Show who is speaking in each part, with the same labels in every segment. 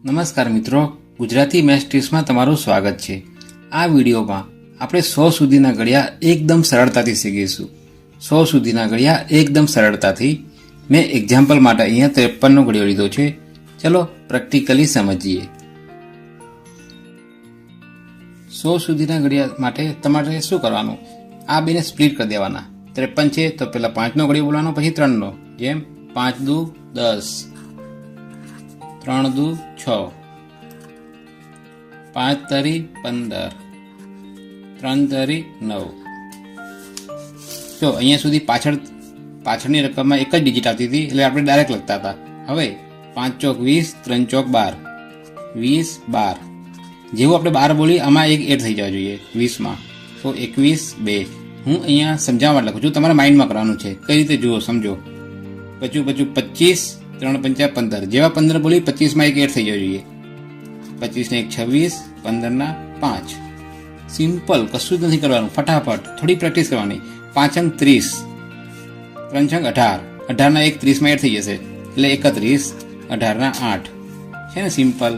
Speaker 1: નમસ્કાર મિત્રો, ગુજરાતી મેથ્સ ટિપ્સમાં તમારું સ્વાગત છે। આ વિડીયોમાં આપણે 100 સુધીના ઘડિયા એકદમ સરળતાથી શીખીશું। 100 સુધીના ઘડિયા એકદમ સરળતાથી મેં એક્ઝામ્પલ માટે અહીંયા 53નો ઘડિયો લીધો છે। ચલો પ્રેક્ટિકલી સમજીએ। 100 સુધીના ઘડિયા માટે તમારે શું કરવાનું? આ બેને સ્પ્લિટ કરી દેવાના। 53 છે તો પહેલા 5નો ઘડિયો બોલવાનો, પછી 3નો। જેમ 5 દુ 10, 3 દુ 6, 5 તરી 15, 3 તરી 9। જો અહીંયા સુધી પાછળની રકમમાં એક જ ડિજિટ આવતી હતી એટલે આપણે ડાયરેક્ટ લખતા હતા। હવે 5 ચોક 20, 3 ચોક 12, 20 12। જેવું આપણે 12 બોલી આમાં એક એડ થઈ જવા જોઈએ 20માં, તો 21 2। હું અહીંયા સમજાવવા માટે લખું છું, તમારે માઇન્ડમાં કરવાનું છે। કઈ રીતે જુઓ સમજો। પછી 25, 3 5 15। જેવા 15 બોલી 25માં એક એડ થઈ જવા જોઈએ। 25 ને 1 26, 15 ના 5। સિમ્પલ, કશું જ નથી કરવાનું, ફટાફટ થોડી પ્રેક્ટિસ કરવાની। 5 અંક 30, 3 અંક 18, 18 ના 1 30માં એડ થઈ જશે એટલે 31, 18 ના 8 છે ને સિમ્પલ।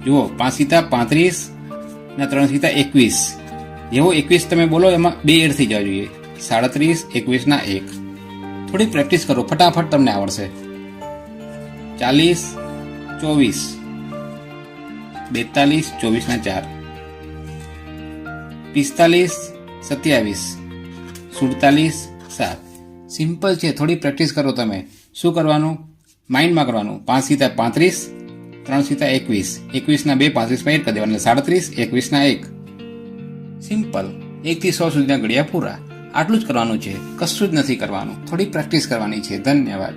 Speaker 1: જુઓ 5 સીતા 35 ને 3 સીતા 21। જેવો 21 તમે બોલો એમાં 2 એડ થઈ જવા જોઈએ। 37, 21 ના 1। થોડી પ્રેક્ટિસ કરો, ફટાફટ તમને આવડશે। 40, 24, 42, 24 ના 4, 45, 27, 47 7। સિમ્પલ છે, થોડી પ્રેક્ટિસ કરો તમે। શું કરવાનું? માઇન્ડમાં કરવાનું। 5 સીતા 35, 3 સીતા 21, 21 ના 2 35માં એડ કરી દેવાના, 37, 21 ના 1। સિમ્પલ, 1 થી 100 સુધીના ઘડિયા પૂરા। આટલું જ કરવાનું છે, કશું જ નથી કરવાનું, થોડી પ્રેક્ટિસ કરવાની છે। ધન્યવાદ।